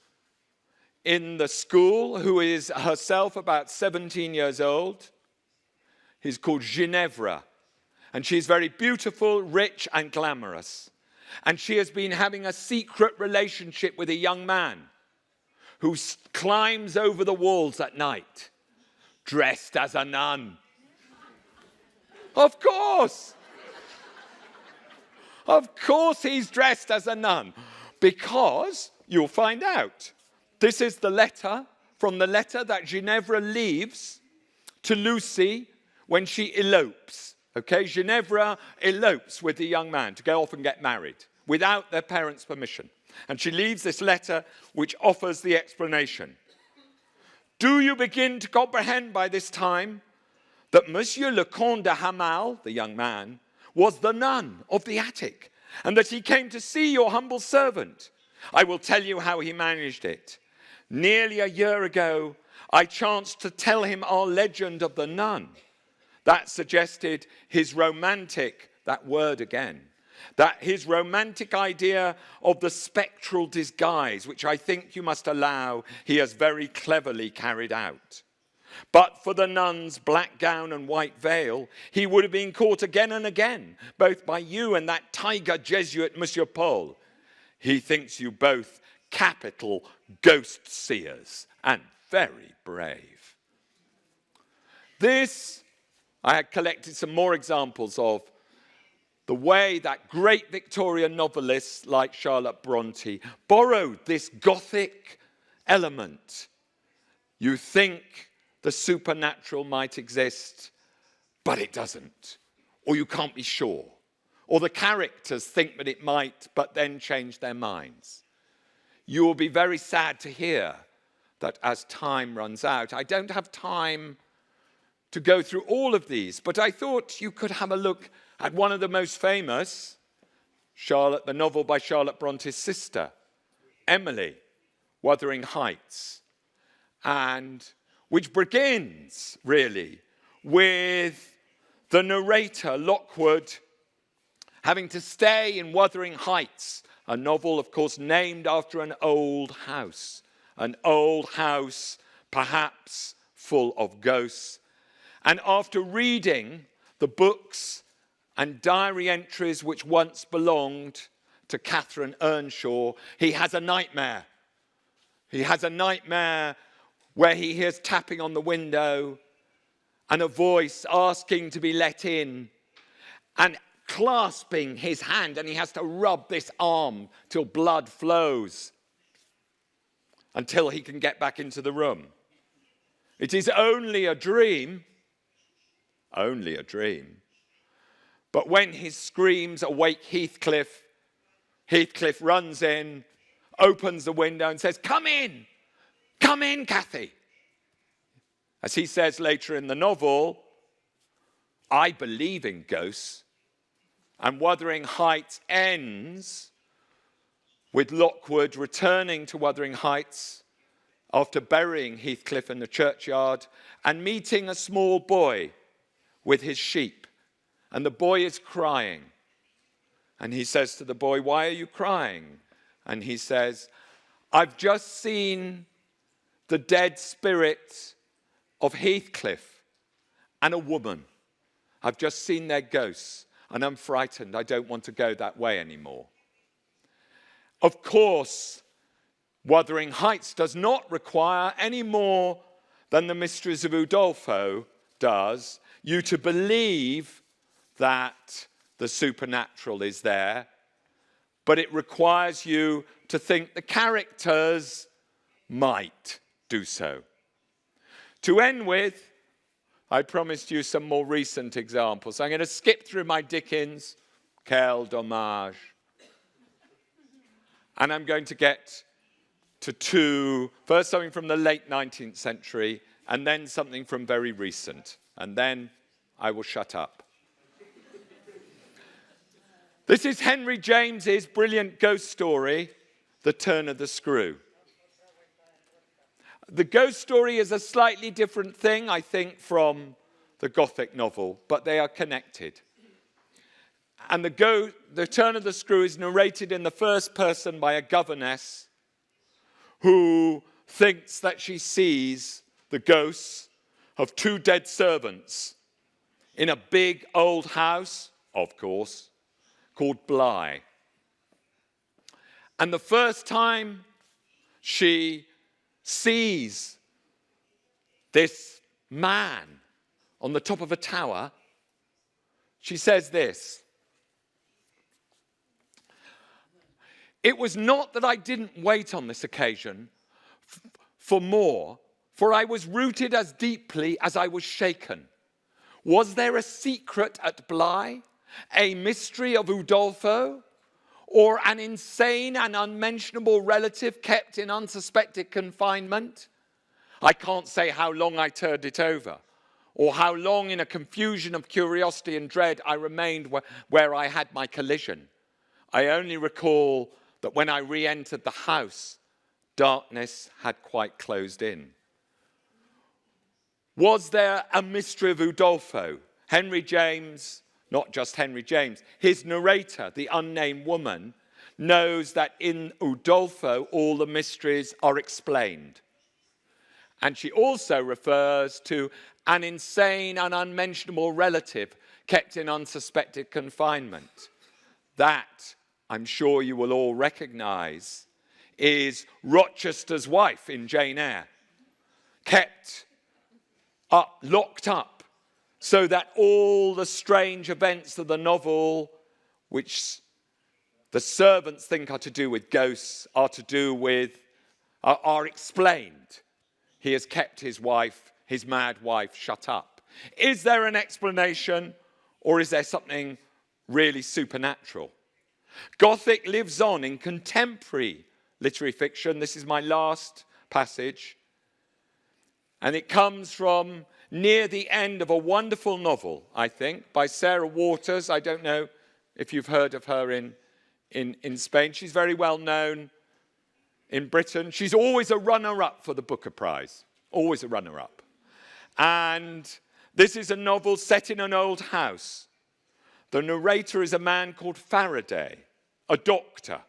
in the school, who is herself about 17 years old, is called Ginevra. And she's very beautiful, rich, and glamorous. And she has been having a secret relationship with a young man who climbs over the walls at night, dressed as a nun. Of course! Of course he's dressed as a nun. Because, you'll find out, this is the letter that Ginevra leaves to Lucy when she elopes. Okay, Ginevra elopes with the young man to go off and get married without their parents' permission. And she leaves this letter which offers the explanation. Do you begin to comprehend by this time that Monsieur le Comte de Hamal, the young man, was the nun of the attic, and that he came to see your humble servant? I will tell you how he managed it. Nearly a year ago, I chanced to tell him our legend of the nun. That suggested his romantic, that word again, that his romantic idea of the spectral disguise, which I think you must allow he has very cleverly carried out. But for the nun's black gown and white veil, he would have been caught again and again, both by you and that tiger Jesuit, Monsieur Paul. He thinks you both capital ghost seers and very brave. This, I had collected some more examples of the way that great Victorian novelists like Charlotte Bronte borrowed this Gothic element. You think the supernatural might exist, but it doesn't. Or you can't be sure. Or the characters think that it might, but then change their minds. You will be very sad to hear that as time runs out, I don't have time to go through all of these, but I thought you could have a look at one of the most famous, the novel by Charlotte Bronte's sister, Emily, Wuthering Heights, and which begins, really, with the narrator, Lockwood, having to stay in Wuthering Heights, a novel, of course, named after an old house perhaps full of ghosts. And after reading the books and diary entries which once belonged to Catherine Earnshaw, he has a nightmare. He has a nightmare where he hears tapping on the window and a voice asking to be let in and clasping his hand, and he has to rub this arm till blood flows until he can get back into the room. It is only a dream. Only a dream. But when his screams awake Heathcliff, Heathcliff runs in, opens the window and says, come in, Cathy. As he says later in the novel, I believe in ghosts. And Wuthering Heights ends with Lockwood returning to Wuthering Heights after burying Heathcliff in the churchyard and meeting a small boy with his sheep. And the boy is crying. And he says to the boy, why are you crying? And he says, I've just seen the dead spirit of Heathcliff and a woman. I've just seen their ghosts, and I'm frightened. I don't want to go that way anymore. Of course, Wuthering Heights does not require any more than the Mysteries of Udolpho does, you to believe that the supernatural is there, but it requires you to think the characters might do so. To end with, I promised you some more recent examples. I'm going to skip through my Dickens, quel dommage, and I'm going to get to first something from the late 19th century, and then something from very recent, and then I will shut up. This is Henry James's brilliant ghost story, The Turn of the Screw. The ghost story is a slightly different thing, I think, from the Gothic novel, but they are connected. And the Turn of the Screw is narrated in the first person by a governess who thinks that she sees the ghosts of two dead servants in a big old house, of course, called Bly. And the first time she sees this man on the top of a tower, she says this: it was not that I didn't wait on this occasion for more, for I was rooted as deeply as I was shaken. Was there a secret at Bly, a mystery of Udolpho, or an insane and unmentionable relative kept in unsuspected confinement? I can't say how long I turned it over, or how long in a confusion of curiosity and dread I remained where I had my collision. I only recall that when I re-entered the house, darkness had quite closed in. Was there a mystery of Udolpho? Henry James not just Henry James. His narrator, the unnamed woman, knows that in Udolpho all the mysteries are explained. And she also refers to an insane and unmentionable relative kept in unsuspected confinement. That, I'm sure you will all recognize, is Rochester's wife in Jane Eyre, kept up, locked up, so that all the strange events of the novel, which the servants think are to do with ghosts, are explained. He has kept his wife, his mad wife, shut up. Is there an explanation, or is there something really supernatural? Gothic lives on in contemporary literary fiction. This is my last passage. And it comes from near the end of a wonderful novel, I think, by Sarah Waters. I don't know if you've heard of her in Spain. She's very well known in Britain. She's always a runner-up for the Booker Prize. Always a runner-up. And this is a novel set in an old house. The narrator is a man called Faraday, a doctor.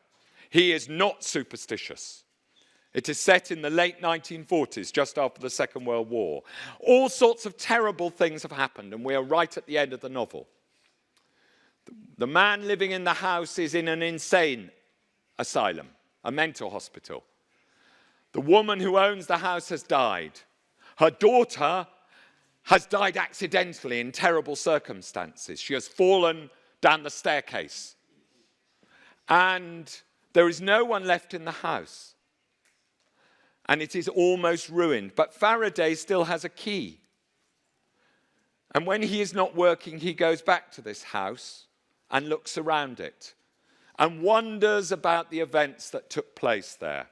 He is not superstitious. It is set in the late 1940s, just after the Second World War. All sorts of terrible things have happened, and we are right at the end of the novel. The man living in the house is in an insane asylum, a mental hospital. The woman who owns the house has died. Her daughter has died accidentally in terrible circumstances. She has fallen down the staircase. And there is no one left in the house. And it is almost ruined. But Faraday still has a key. And when he is not working, he goes back to this house and looks around it and wonders about the events that took place there.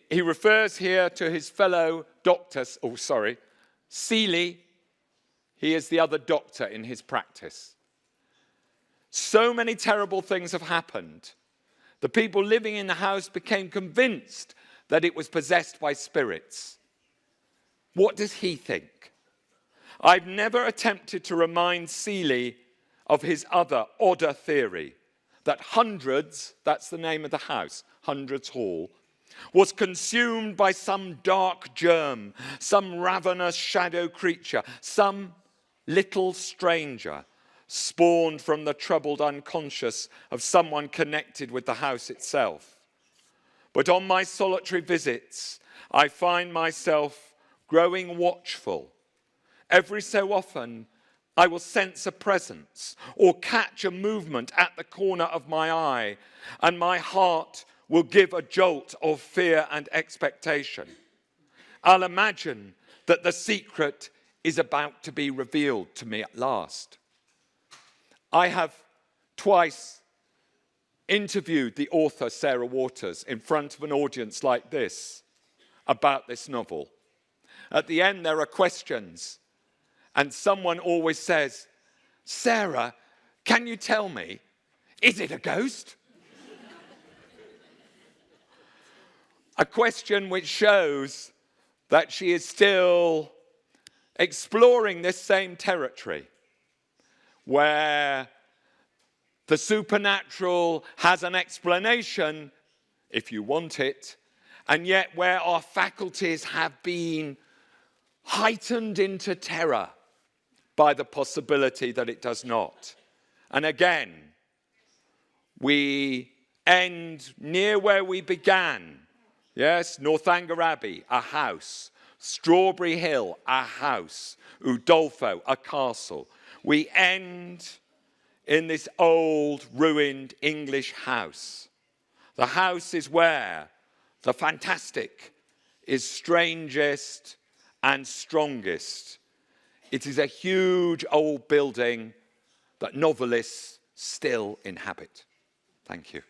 He refers here to his fellow doctor, Seeley. He is the other doctor in his practice. So many terrible things have happened. The people living in the house became convinced that it was possessed by spirits. What does he think? I've never attempted to remind Seeley of his other, odder theory, that Hundreds, that's the name of the house, Hundreds Hall, was consumed by some dark germ, some ravenous shadow creature, some little stranger spawned from the troubled unconscious of someone connected with the house itself. But on my solitary visits, I find myself growing watchful. Every so often, I will sense a presence or catch a movement at the corner of my eye, and my heart will give a jolt of fear and expectation. I'll imagine that the secret is about to be revealed to me at last. I have twice interviewed the author, Sarah Waters, in front of an audience like this about this novel. At the end, there are questions, and someone always says, Sarah, can you tell me, is it a ghost? A question which shows that she is still exploring this same territory where the supernatural has an explanation, if you want it, and yet where our faculties have been heightened into terror by the possibility that it does not. And again, we end near where we began. Yes, Northanger Abbey, a house. Strawberry Hill, a house. Udolpho, a castle. We end in this old, ruined English house. The house is where the fantastic is strangest and strongest. It is a huge old building that novelists still inhabit. Thank you.